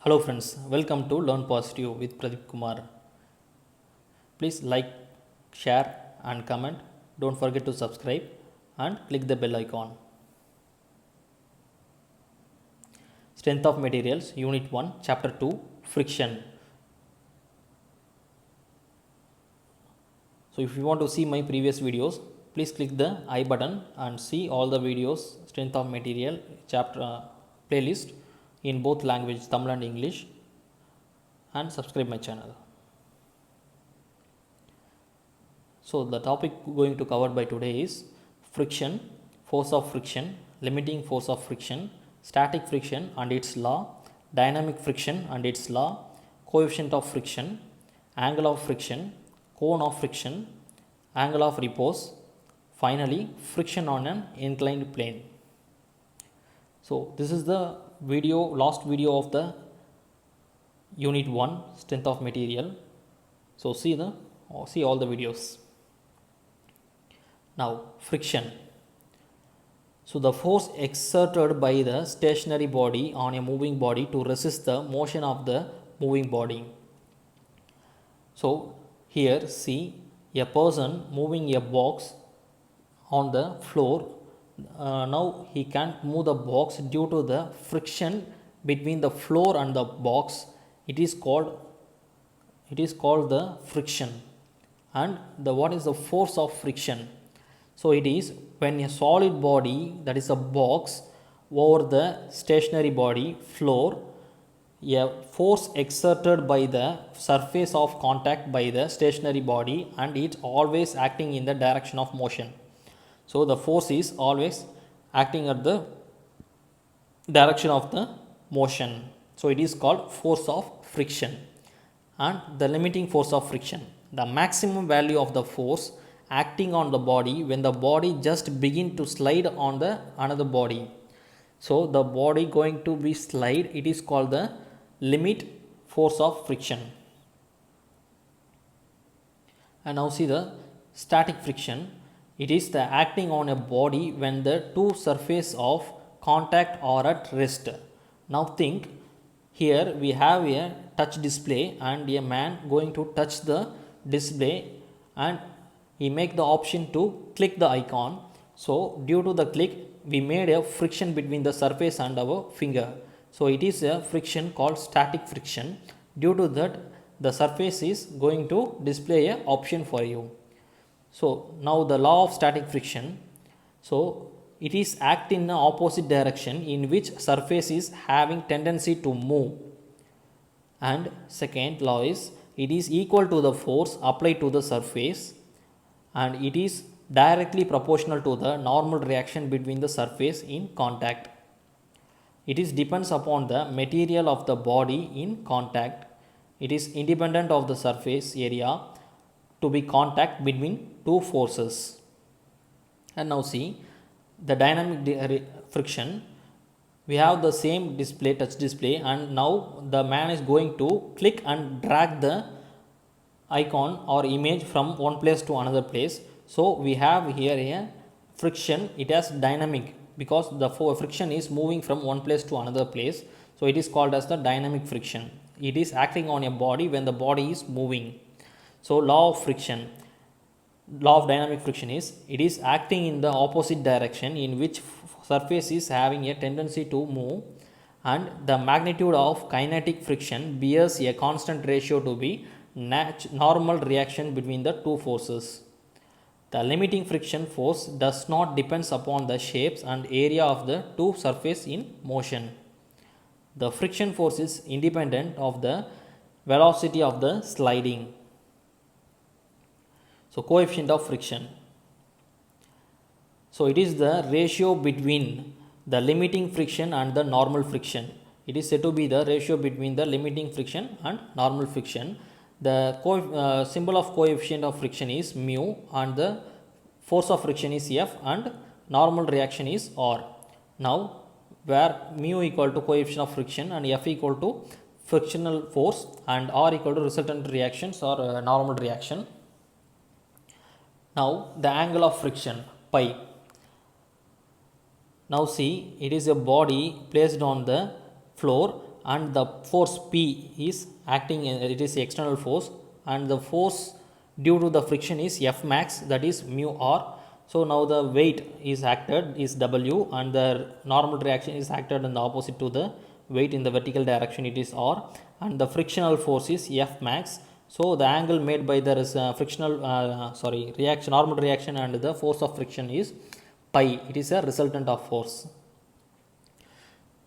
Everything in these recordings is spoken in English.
Hello friends, welcome to Learn Positive with Pradeep Kumar. Please like, share and comment. Don't forget to subscribe and click the bell icon. Strength of Materials, Unit 1, Chapter 2, Friction. So if you want to see my previous videos, please click the I button and see all the videos, Strength of Material chapter playlist in both languages, Tamil and English, and subscribe my channel. So the topic going to cover by today is friction, force of friction, limiting force of friction, static friction and its law, dynamic friction and its law, coefficient of friction, angle of friction, cone of friction, angle of repose, finally friction on an inclined plane. So this is the last video of the unit 1, strength of material. So see all the videos. Now friction. So the force exerted by the stationary body on a moving body to resist the motion of the moving body. So here see a person moving a box on the floor. Now he can't move the box due to the friction between the floor and the box. It is called the friction. And what is the force of friction? So it is when a solid body, that is a box, over the stationary body floor, a force exerted by the surface of contact by the stationary body, and it's always acting in the direction of motion. So the force is always acting at the direction of the motion. So it is called force of friction. And the limiting force of friction, the maximum value of the force acting on the body when the body just begin to slide on the another body. So the body going to be slide, it is called the limit force of friction. And now see the static friction. It is the acting on a body when the two surface of contact are at rest. Now think, here we have a touch display and a man going to touch the display and he make the option to click the icon. So due to the click, we made a friction between the surface and our finger. So it is a friction called static friction. Due to that, the surface is going to display a option for you. So now the law of static friction. So it is act in the opposite direction in which surface is having tendency to move. And second law is it is equal to the force applied to the surface, and it is directly proportional to the normal reaction between the surface in contact. It is depends upon the material of the body in contact. It is independent of the surface area to be contact between two forces. And now see the dynamic friction. We have the same display, touch display, and now the man is going to click and drag the icon or image from one place to another place. So we have here a friction. It has dynamic because the friction is moving from one place to another place. So it is called as the dynamic friction. It is acting on a body when the body is moving. So law of friction, law of dynamic friction is it is acting in the opposite direction in which surface is having a tendency to move, and the magnitude of kinetic friction bears a constant ratio to be normal reaction between the two forces. The limiting friction force does not depends upon the shapes and area of the two surface in motion. The friction force is independent of the velocity of the sliding. So coefficient of friction. So it is the ratio between the limiting friction and the normal friction. It is said to be the ratio between the limiting friction and normal friction. The symbol of coefficient of friction is mu, and the force of friction is F, and normal reaction is R. Now where mu equal to coefficient of friction and F equal to frictional force and R equal to resultant reactions or normal reaction. Now the angle of friction, pi. Now see, it is a body placed on the floor and the force P is acting, it is external force, and the force due to the friction is F max, that is mu r. So now the weight is acted is W, and the normal reaction is acted in the opposite to the weight in the vertical direction, it is R, and the frictional force is F max. So the angle made by the reaction, normal reaction, and the force of friction is pi. It is a resultant of force.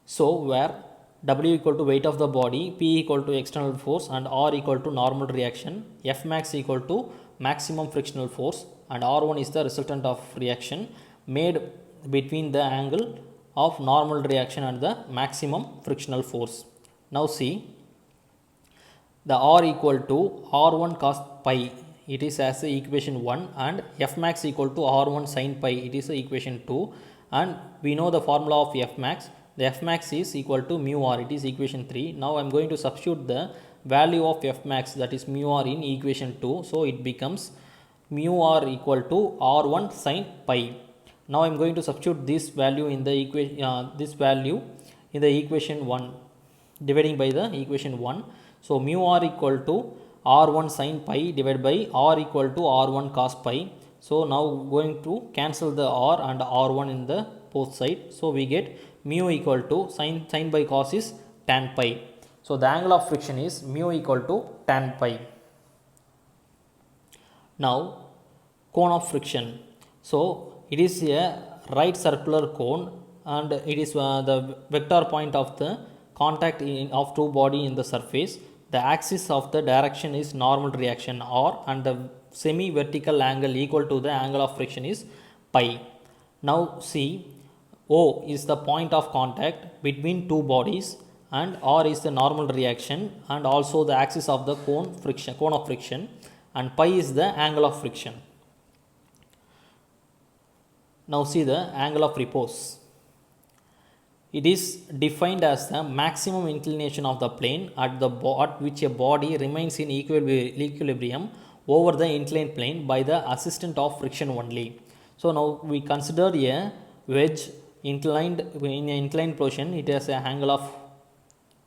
So where W equal to weight of the body, P equal to external force, and R equal to normal reaction, F max equal to maximum frictional force, and R1 is the resultant of reaction made between the angle of normal reaction and the maximum frictional force. Now see, the R equal to R1 cos pi, it is as a equation 1, and F max equal to R1 sin pi, it is a equation 2, and we know the formula of F max. The F max is equal to mu r, it is equation 3. Now I am going to substitute the value of F max, that is mu r, in equation 2. So it becomes mu r equal to R1 sin pi. Now I am going to substitute this value in the equation 1, dividing by the equation 1. So mu r equal to R1 sin pi divided by R equal to R1 cos pi. So now going to cancel the R and R1 in the both side. So we get mu equal to sin by cos is tan pi. So the angle of friction is mu equal to tan pi. Now cone of friction. So it is a right circular cone, and it is the vector point of the contact of two body in the surface. The axis of the direction is normal reaction R, and the semi vertical angle equal to the angle of friction is pi. Now see, O is the point of contact between two bodies, and R is the normal reaction and also the axis of the cone of friction, and pi is the angle of friction. Now see the angle of repose. It is defined as the maximum inclination of the plane at which a body remains in equilibrium over the inclined plane by the assistance of friction only. So now we consider a wedge inclined in an inclined position. It has an angle of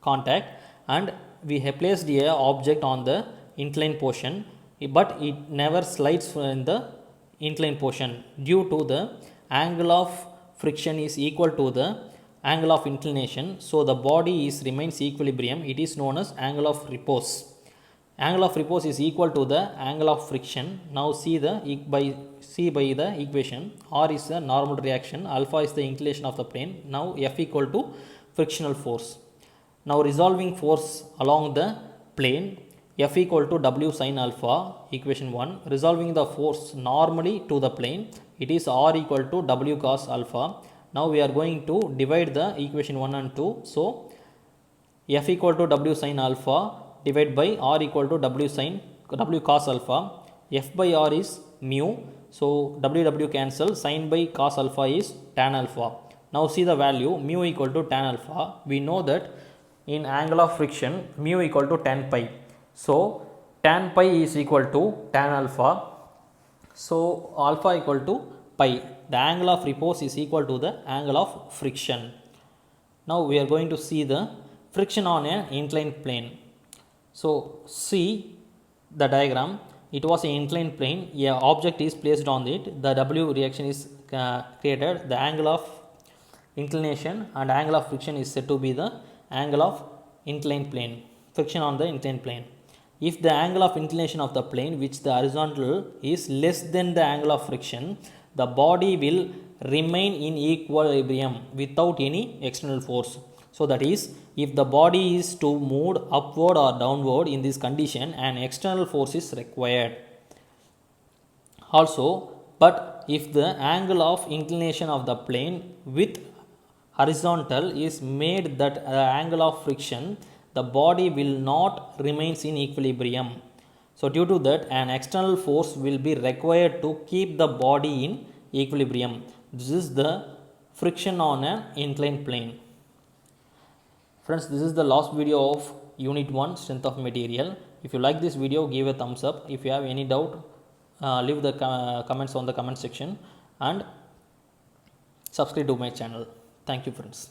contact, and we have placed a object on the inclined portion, but it never slides in the inclined portion due to the angle of friction is equal to the angle of inclination. So the body remains equilibrium. It is known as angle of repose. Angle of repose is equal to the angle of friction. Now see by the equation. R is the normal reaction, alpha is the inclination of the plane. Now F equal to frictional force. Now resolving force along the plane, F equal to W sin alpha, equation 1. Resolving the force normally to the plane, it is R equal to W cos alpha. Now we are going to divide the equation 1 and 2. So F equal to W sin alpha divided by R equal to W cos alpha. F by R is mu. So W cancel, sin by cos alpha is tan alpha. Now see the value mu equal to tan alpha. We know that in angle of friction mu equal to tan pi. So tan pi is equal to tan alpha. So alpha equal to pi. The angle of repose is equal to the angle of friction. Now we are going to see the friction on an inclined plane. So see the diagram. It was an inclined plane. A object is placed on it. The W reaction is created. The angle of inclination and angle of friction is said to be the angle of inclined plane. Friction on the inclined plane. If the angle of inclination of the plane, which the horizontal, is less than the angle of friction, the body will remain in equilibrium without any external force. So that is, if the body is to move upward or downward in this condition, an external force is required. Also, but if the angle of inclination of the plane with horizontal is made that angle of friction, the body will not remains in equilibrium. So due to that, an external force will be required to keep the body in equilibrium. This is the friction on an inclined plane. Friends, this is the last video of Unit 1, Strength of Material. If you like this video, give a thumbs up. If you have any doubt, leave the comments on the comment section and subscribe to my channel. Thank you, friends.